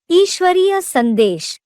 ईश्वरीय संदेश।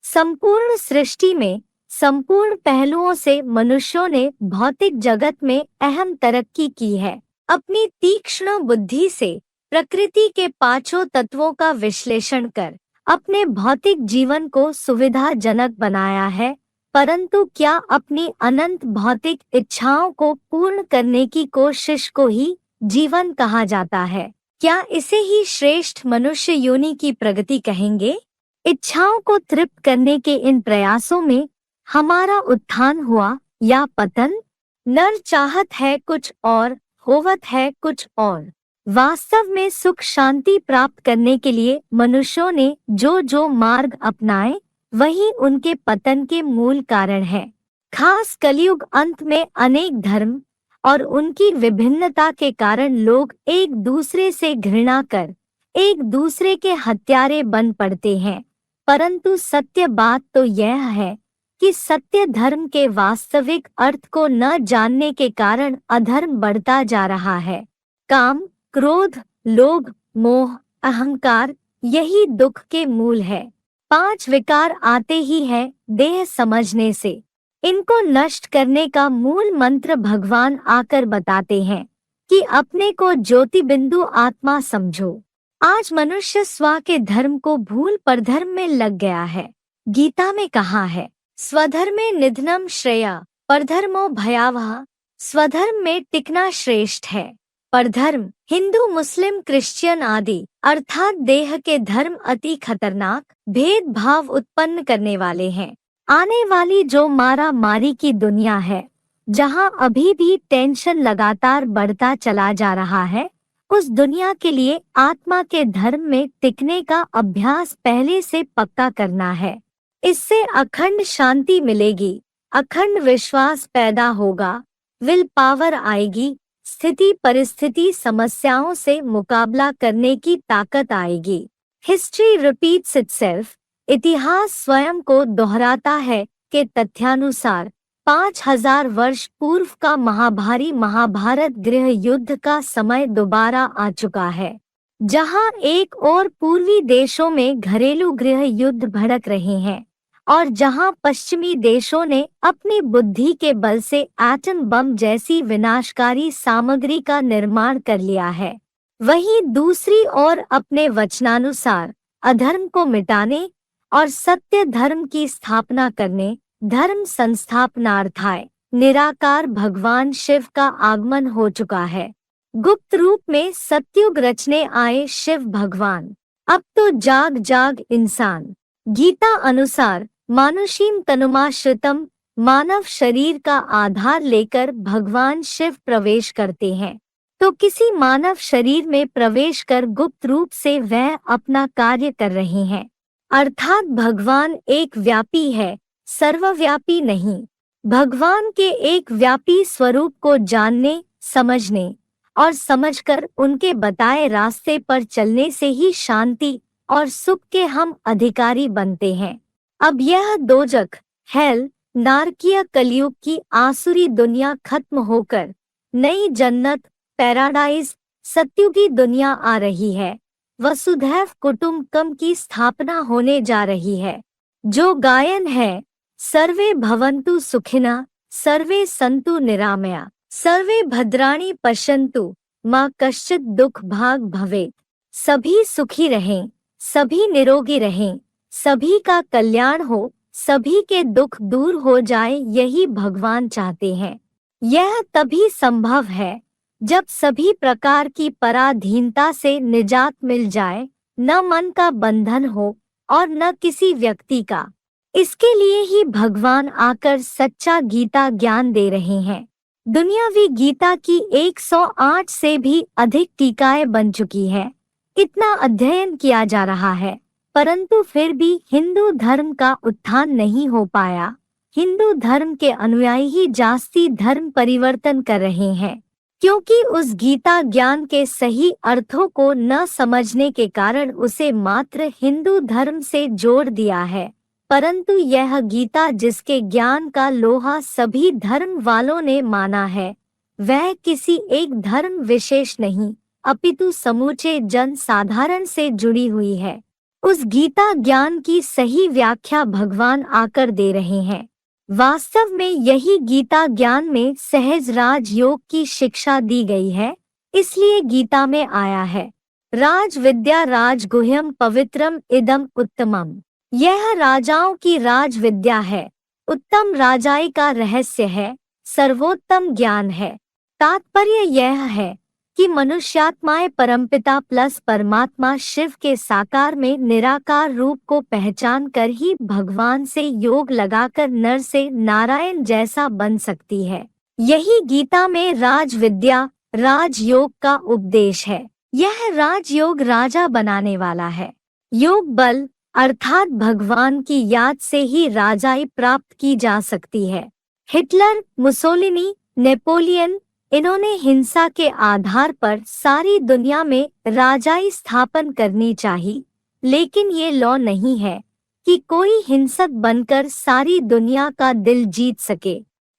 संपूर्ण सृष्टि में संपूर्ण पहलुओं से मनुष्यों ने भौतिक जगत में अहम तरक्की की है। अपनी तीक्ष्ण बुद्धि से प्रकृति के पांचों तत्वों का विश्लेषण कर अपने भौतिक जीवन को सुविधाजनक बनाया है, परंतु क्या अपनी अनंत भौतिक इच्छाओं को पूर्ण करने की कोशिश को ही जीवन कहा जाता है? क्या इसे ही श्रेष्ठ मनुष्य योनि की प्रगति कहेंगे? इच्छाओं को तृप्त करने के इन प्रयासों में हमारा उत्थान हुआ या पतन? नर चाहत है कुछ और, होवत है कुछ और। वास्तव में सुख शांति प्राप्त करने के लिए मनुष्यों ने जो मार्ग अपनाए, वही उनके पतन के मूल कारण है। खास कलयुग अंत में अनेक धर्म और उनकी विभिन्नता के कारण लोग एक दूसरे से घृणा कर एक दूसरे के हत्यारे बन पड़ते हैं, परंतु सत्य बात तो यह है कि सत्य धर्म के वास्तविक अर्थ को न जानने के कारण अधर्म बढ़ता जा रहा है। काम, क्रोध, लोभ, मोह, अहंकार यही दुख के मूल है। 5 विकार आते ही है देह समझने से। इनको नष्ट करने का मूल मंत्र भगवान आकर बताते हैं कि अपने को ज्योति बिंदु आत्मा समझो। आज मनुष्य स्व के धर्म को भूल परधर्म में लग गया है। गीता में कहा है, स्वधर्मे निधनम श्रेया परधर्मो भयावह। स्वधर्म में टिकना श्रेष्ठ है। परधर्म हिंदू, मुस्लिम, क्रिश्चियन आदि अर्थात देह के धर्म अति खतरनाक भेदभाव उत्पन्न करने वाले हैं। आने वाली जो मारा मारी की दुनिया है, जहां अभी भी टेंशन लगातार बढ़ता चला जा रहा है, उस दुनिया के लिए आत्मा के धर्म में टिकने का अभ्यास पहले से पक्का करना है। इससे अखंड शांति मिलेगी, अखंड विश्वास पैदा होगा, विल पावर आएगी, स्थिति परिस्थिति समस्याओं से मुकाबला करने की ताकत आएगी। History repeats itself. इतिहास स्वयं को दोहराता है के तथ्यानुसार 5000 वर्ष पूर्व का महाभारी महाभारत गृह युद्ध का समय दोबारा आ चुका है, जहां एक और पूर्वी देशों में घरेलू गृह युद्ध भड़क रहे हैं और जहां पश्चिमी देशों ने अपनी बुद्धि के बल से एटम बम जैसी विनाशकारी सामग्री का निर्माण कर लिया है, वहीं दूसरी ओर अपने वचनानुसार अधर्म को मिटाने और सत्य धर्म की स्थापना करने धर्म संस्थापनार्थाय निराकार भगवान शिव का आगमन हो चुका है। गुप्त रूप में सत्युग रचने आए शिव भगवान। अब तो जाग जाग इंसान। गीता अनुसार मानुषीम तनुमाश्रितम, मानव शरीर का आधार लेकर भगवान शिव प्रवेश करते हैं, तो किसी मानव शरीर में प्रवेश कर गुप्त रूप से वह अपना कार्य कर रहे हैं। अर्थात भगवान एक व्यापी है, सर्वव्यापी नहीं। भगवान के एक व्यापी स्वरूप को जानने, समझने और समझकर उनके बताए रास्ते पर चलने से ही शांति और सुख के हम अधिकारी बनते हैं। अब यह दोजख, हेल, नारकीय कलयुग की आसुरी दुनिया खत्म होकर नई जन्नत, पैराडाइज, सत्युगी दुनिया आ रही है। वसुधैव कुटुम्बकम की स्थापना होने जा रही है। जो गायन है, सर्वे भवन्तु सुखिनः, सर्वे सन्तु निरामया, सर्वे भद्राणि पश्यन्तु, मा कश्चित् दुख भाग भवेत्। सभी सुखी रहें, सभी निरोगी रहें, सभी का कल्याण हो, सभी के दुख दूर हो जाए, यही भगवान चाहते हैं। यह तभी संभव है जब सभी प्रकार की पराधीनता से निजात मिल जाए, न मन का बंधन हो और न किसी व्यक्ति का। इसके लिए ही भगवान आकर सच्चा गीता ज्ञान दे रहे हैं। दुनियावी गीता की 108 से भी अधिक टीकाएं बन चुकी है। इतना अध्ययन किया जा रहा है, परंतु फिर भी हिंदू धर्म का उत्थान नहीं हो पाया। हिंदू धर्म के अनुयायी ही जास्ती धर्म परिवर्तन कर रहे हैं, क्योंकि उस गीता ज्ञान के सही अर्थों को न समझने के कारण उसे मात्र हिंदू धर्म से जोड़ दिया है। परंतु यह गीता जिसके ज्ञान का लोहा सभी धर्म वालों ने माना है, वह किसी एक धर्म विशेष नहीं, अपितु समूचे जन साधारण से जुड़ी हुई है। उस गीता ज्ञान की सही व्याख्या भगवान आकर दे रहे हैं। वास्तव में यही गीता ज्ञान में सहज राज योग की शिक्षा दी गई है, इसलिए गीता में आया है, राज विद्या राजगुह्यम पवित्रम इदम उत्तमम। यह राजाओं की राज विद्या है, उत्तम राजाई का रहस्य है, सर्वोत्तम ज्ञान है। तात्पर्य यह है कि मनुष्यात्माएं परमपिता प्लस परमात्मा शिव के साकार में निराकार रूप को पहचान कर ही भगवान से योग लगाकर नर से नारायण जैसा बन सकती है। यही गीता में राज विद्या राजयोग का उपदेश है। यह राजयोग राजा बनाने वाला है। योग बल अर्थात भगवान की याद से ही राजाई प्राप्त की जा सकती है। हिटलर, मुसोलिनी, नेपोलियन, इन्होंने हिंसा के आधार पर सारी दुनिया में राजाई स्थापन करनी चाहिए, लेकिन ये लॉ नहीं है कि कोई हिंसक बनकर सारी दुनिया का दिल जीत सके।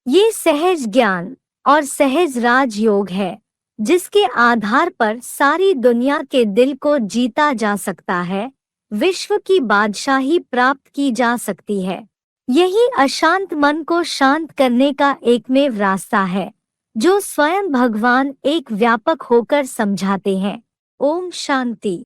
ये सहज ज्ञान और सहज राजयोग है, जिसके आधार पर सारी दुनिया के दिल को जीता जा सकता है, विश्व की बादशाही प्राप्त की जा सकती है। यही अशांत मन को शांत करने का एकमेव रास्ता है, जो स्वयं भगवान एक व्यापक होकर समझाते हैं। ओम शांति।